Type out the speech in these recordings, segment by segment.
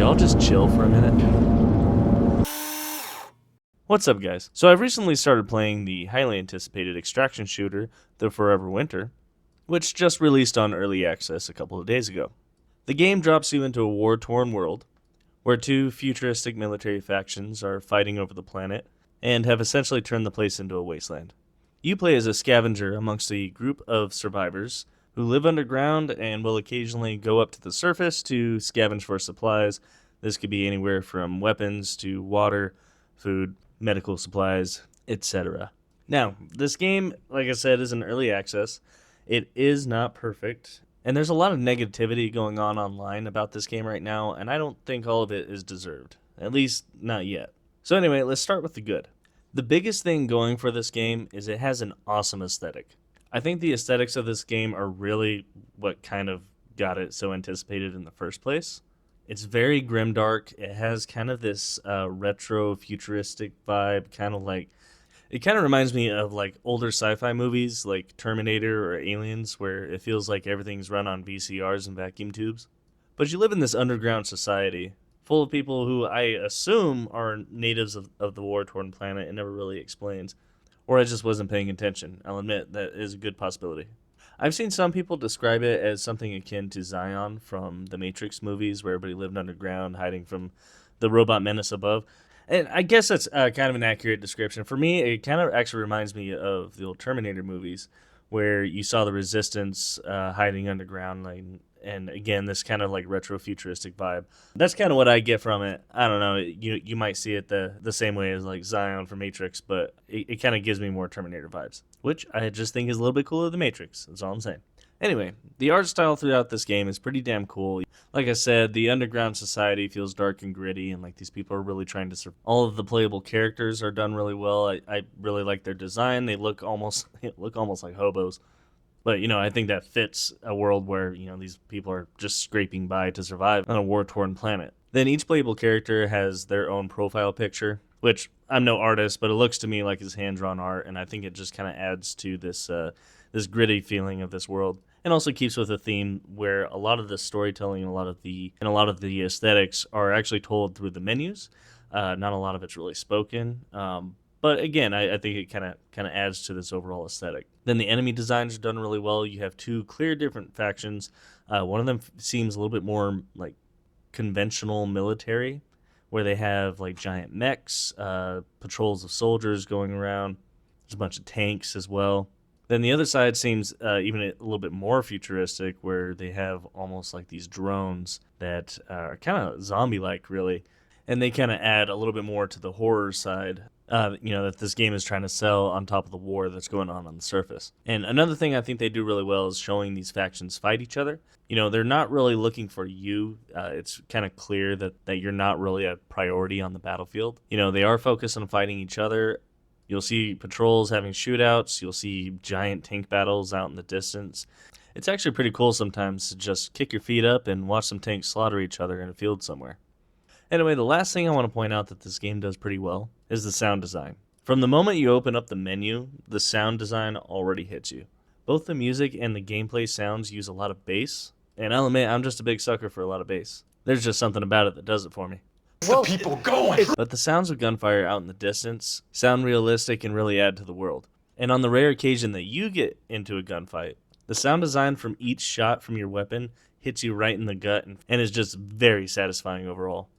y'all just chill for a minute? What's up, guys? So I've recently started playing the highly anticipated extraction shooter, The Forever Winter, which just released on early access a couple of days ago. The game drops you into a war-torn world, where two futuristic military factions are fighting over the planet, and have essentially turned the place into a wasteland. You play as a scavenger amongst a group of survivors who live underground and will occasionally go up to the surface to scavenge for supplies. This could be anywhere from weapons to water, food, medical supplies, etc. Now, this game, like I said, is in early access. It is not perfect, and there's a lot of negativity going on online about this game right now, and I don't think all of it is deserved. At least, not yet. So anyway, let's start with the good. The biggest thing going for this game is it has an awesome aesthetic. I think the aesthetics of this game are really what kind of got it so anticipated in the first place. It's very grimdark. It has kind of this retro futuristic vibe, it kind of reminds me of like older sci-fi movies like Terminator or Aliens, where it feels like everything's run on VCRs and vacuum tubes. But you live in this underground society full of people who I assume are natives of the war-torn planet. It never really explains. Or I just wasn't paying attention. I'll admit that is a good possibility. I've seen some people describe it as something akin to Zion from the Matrix movies, where everybody lived underground, hiding from the robot menace above. And I guess that's kind of an accurate description. For me, it kind of actually reminds me of the old Terminator movies, where you saw the Resistance hiding underground, and again, this kind of like retro futuristic vibe. That's kind of what I get from it. I don't know. You might see it the same way as like Zion from Matrix, but it kind of gives me more Terminator vibes, which I just think is a little bit cooler than Matrix. That's all I'm saying. Anyway, the art style throughout this game is pretty damn cool. Like I said, the underground society feels dark and gritty, and like these people are really trying to survive. All of the playable characters are done really well. I really like their design. They look almost like hobos. But, I think that fits a world where, these people are just scraping by to survive on a war-torn planet. Then each playable character has their own profile picture, which I'm no artist, but it looks to me like it's hand-drawn art, and I think it just kind of adds to this gritty feeling of this world. And also keeps with a theme where a lot of the storytelling and a lot of the aesthetics are actually told through the menus. Not a lot of it's really spoken. But again, I think it kind of adds to this overall aesthetic. Then the enemy designs are done really well. You have two clear different factions. One of them seems a little bit more like conventional military, where they have like giant mechs, patrols of soldiers going around. There's a bunch of tanks as well. Then the other side seems even a little bit more futuristic, where they have almost like these drones that are kind of zombie-like, really. And they kind of add a little bit more to the horror side, that this game is trying to sell on top of the war that's going on the surface. And another thing I think they do really well is showing these factions fight each other. They're not really looking for you. It's kind of clear that you're not really a priority on the battlefield. They are focused on fighting each other. You'll see patrols having shootouts. You'll see giant tank battles out in the distance. It's actually pretty cool sometimes to just kick your feet up and watch some tanks slaughter each other in a field somewhere. Anyway, the last thing I want to point out that this game does pretty well is the sound design. From the moment you open up the menu, the sound design already hits you. Both the music and the gameplay sounds use a lot of bass, and I'll admit I'm just a big sucker for a lot of bass. There's just something about it that does it for me. The people going. But the sounds of gunfire out in the distance sound realistic and really add to the world. And on the rare occasion that you get into a gunfight, the sound design from each shot from your weapon hits you right in the gut and is just very satisfying overall.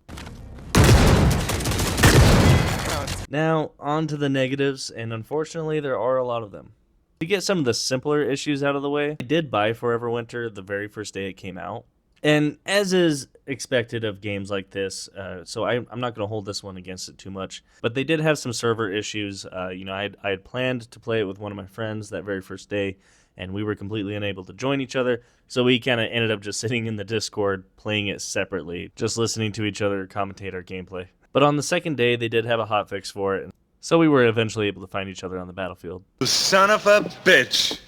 Now, on to the negatives, and unfortunately there are a lot of them. To get some of the simpler issues out of the way, I did buy Forever Winter the very first day it came out. And as is expected of games like this, so I'm not going to hold this one against it too much, but they did have some server issues. I had planned to play it with one of my friends that very first day, and we were completely unable to join each other, so we kind of ended up just sitting in the Discord, playing it separately, just listening to each other commentate our gameplay. But on the second day, they did have a hotfix for it, so we were eventually able to find each other on the battlefield. You son of a bitch!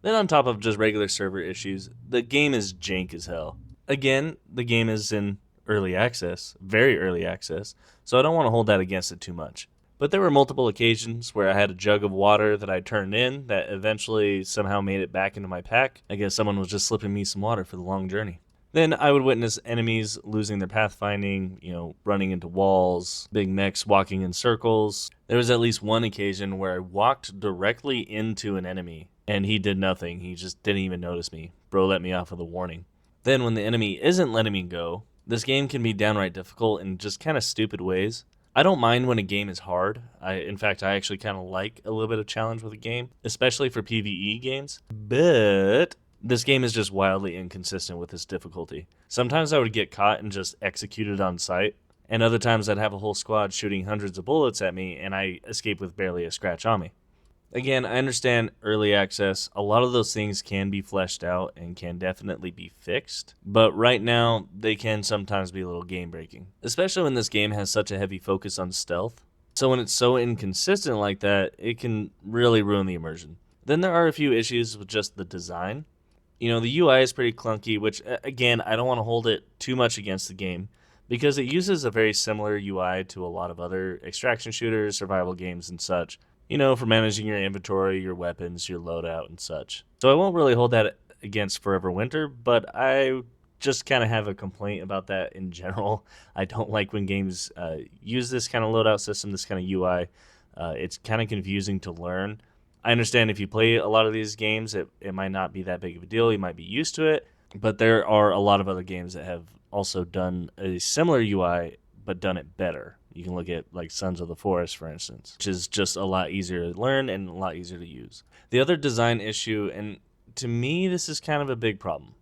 Then on top of just regular server issues, the game is jank as hell. Again, the game is in early access, very early access, so I don't want to hold that against it too much. But there were multiple occasions where I had a jug of water that I turned in that eventually somehow made it back into my pack. I guess someone was just slipping me some water for the long journey. Then I would witness enemies losing their pathfinding, running into walls, big mechs walking in circles. There was at least one occasion where I walked directly into an enemy and he did nothing. He just didn't even notice me. Bro let me off with a warning. Then when the enemy isn't letting me go, this game can be downright difficult in just kind of stupid ways. I don't mind when a game is hard. In fact, I actually kind of like a little bit of challenge with a game, especially for PvE games. But this game is just wildly inconsistent with its difficulty. Sometimes I would get caught and just executed on sight, and other times I'd have a whole squad shooting hundreds of bullets at me and I escape with barely a scratch on me. Again, I understand early access. A lot of those things can be fleshed out and can definitely be fixed, but right now they can sometimes be a little game breaking, especially when this game has such a heavy focus on stealth. So when it's so inconsistent like that, it can really ruin the immersion. Then there are a few issues with just the design. The UI is pretty clunky, which, again, I don't want to hold it too much against the game because it uses a very similar UI to a lot of other extraction shooters, survival games, and such, for managing your inventory, your weapons, your loadout, and such. So I won't really hold that against Forever Winter, but I just kind of have a complaint about that in general. I don't like when games use this kind of loadout system, this kind of UI. It's kind of confusing to learn. I understand if you play a lot of these games, it might not be that big of a deal. You might be used to it, but there are a lot of other games that have also done a similar UI, but done it better. You can look at like Sons of the Forest, for instance, which is just a lot easier to learn and a lot easier to use. The other design issue, and to me, this is kind of a big problem,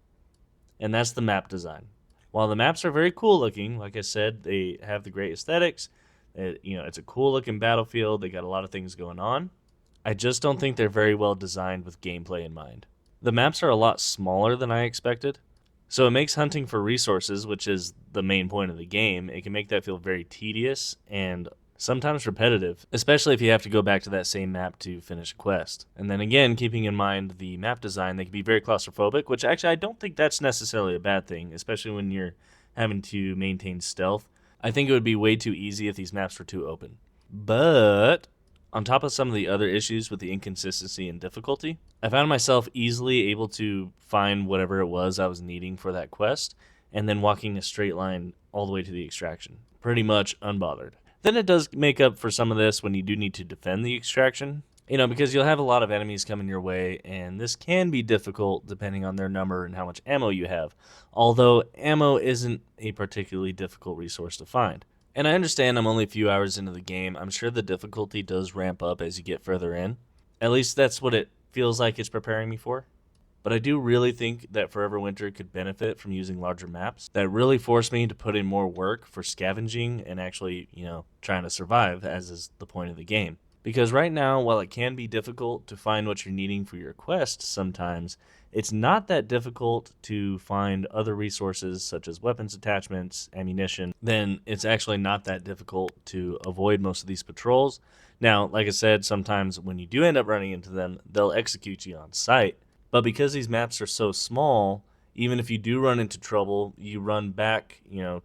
and that's the map design. While the maps are very cool looking, like I said, they have the great aesthetics. It's a cool looking battlefield. They got a lot of things going on. I just don't think they're very well designed with gameplay in mind. The maps are a lot smaller than I expected, so it makes hunting for resources, which is the main point of the game, it can make that feel very tedious and sometimes repetitive, especially if you have to go back to that same map to finish a quest. And then again, keeping in mind the map design, they can be very claustrophobic, which actually I don't think that's necessarily a bad thing, especially when you're having to maintain stealth. I think it would be way too easy if these maps were too open. But on top of some of the other issues with the inconsistency and difficulty, I found myself easily able to find whatever it was I was needing for that quest, and then walking a straight line all the way to the extraction, pretty much unbothered. Then it does make up for some of this when you do need to defend the extraction, because you'll have a lot of enemies coming your way, and this can be difficult depending on their number and how much ammo you have, although ammo isn't a particularly difficult resource to find. And I understand I'm only a few hours into the game. I'm sure the difficulty does ramp up as you get further in. At least that's what it feels like it's preparing me for. But I do really think that Forever Winter could benefit from using larger maps that really force me to put in more work for scavenging and actually, trying to survive, as is the point of the game. Because right now, while it can be difficult to find what you're needing for your quest sometimes, it's not that difficult to find other resources such as weapons attachments, ammunition. Then it's actually not that difficult to avoid most of these patrols. Now, like I said, sometimes when you do end up running into them, they'll execute you on sight. But because these maps are so small, even if you do run into trouble, you run back,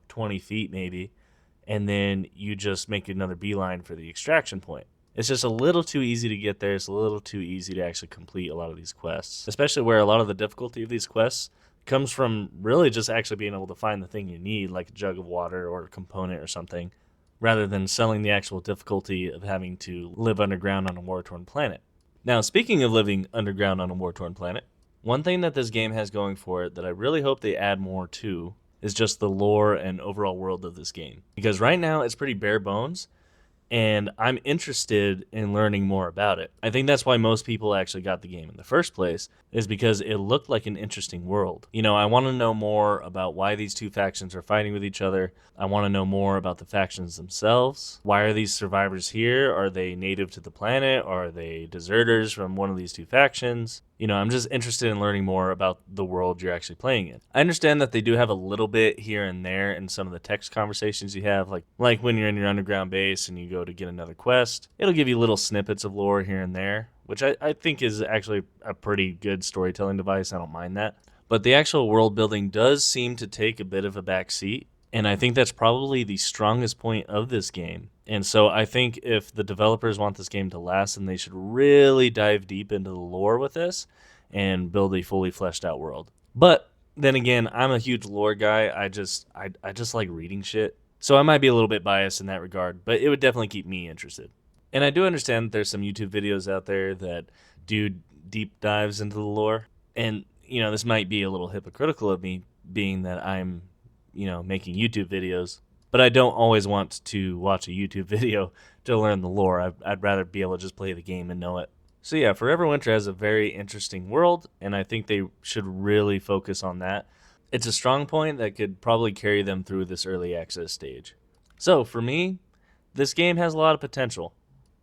20 feet maybe, and then you just make another beeline for the extraction point. It's just a little too easy to get there. It's a little too easy to actually complete a lot of these quests, especially where a lot of the difficulty of these quests comes from really just actually being able to find the thing you need, like a jug of water or a component or something, rather than selling the actual difficulty of having to live underground on a war-torn planet. Now, speaking of living underground on a war-torn planet, one thing that this game has going for it that I really hope they add more to is just the lore and overall world of this game. Because right now it's pretty bare bones, and I'm interested in learning more about it. I think that's why most people actually got the game in the first place, is because it looked like an interesting world. I want to know more about why these two factions are fighting with each other. I want to know more about the factions themselves. Why are these survivors here? Are they native to the planet? Are they deserters from one of these two factions? I'm just interested in learning more about the world you're actually playing in. I understand that they do have a little bit here and there in some of the text conversations you have, like when you're in your underground base and you go to get another quest. It'll give you little snippets of lore here and there, which I think is actually a pretty good storytelling device. I don't mind that. But the actual world building does seem to take a bit of a back seat, and I think that's probably the strongest point of this game. And so I think if the developers want this game to last, then they should really dive deep into the lore with this and build a fully fleshed out world. But Then again, I'm a huge lore guy. I just like reading shit. So I might be a little bit biased in that regard, but it would definitely keep me interested. And I do understand that there's some YouTube videos out there that do deep dives into the lore. And, this might be a little hypocritical of me being that I'm, making YouTube videos. But I don't always want to watch a YouTube video to learn the lore. I'd rather be able to just play the game and know it. So yeah, Forever Winter has a very interesting world, and I think they should really focus on that. It's a strong point that could probably carry them through this early access stage. So for me, this game has a lot of potential,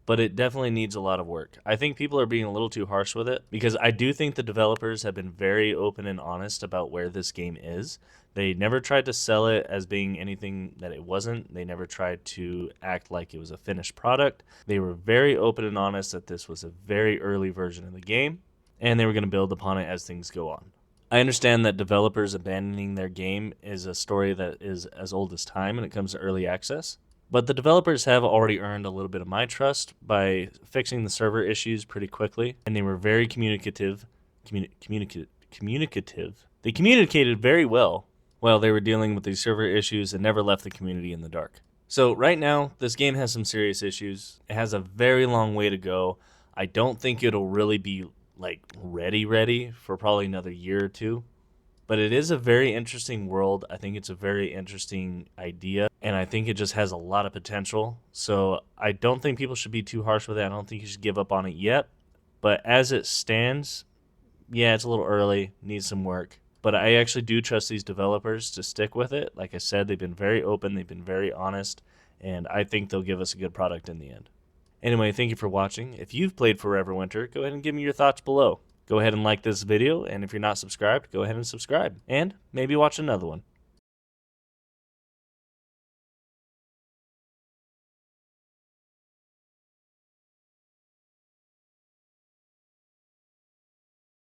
but it definitely needs a lot of work. I think people are being a little too harsh with it because I do think the developers have been very open and honest about where this game is. They never tried to sell it as being anything that it wasn't. They never tried to act like it was a finished product. They were very open and honest that this was a very early version of the game, and they were going to build upon it as things go on. I understand that developers abandoning their game is a story that is as old as time when it comes to early access. But the developers have already earned a little bit of my trust by fixing the server issues pretty quickly, and they were very communicative. Communicative. They communicated very well while they were dealing with these server issues and never left the community in the dark. So right now, this game has some serious issues. It has a very long way to go. I don't think it'll really be ready for probably another year or two. But it is a very interesting world. I think it's a very interesting idea, and I think it just has a lot of potential. So I don't think people should be too harsh with it. I don't think you should give up on it yet. But as it stands, yeah, it's a little early, needs some work. But I actually do trust these developers to stick with it. Like I said, they've been very open, they've been very honest, and I think they'll give us a good product in the end. Anyway, thank you for watching. If you've played Forever Winter, go ahead and give me your thoughts below. Go ahead and like this video, and if you're not subscribed, go ahead and subscribe, and maybe watch another one.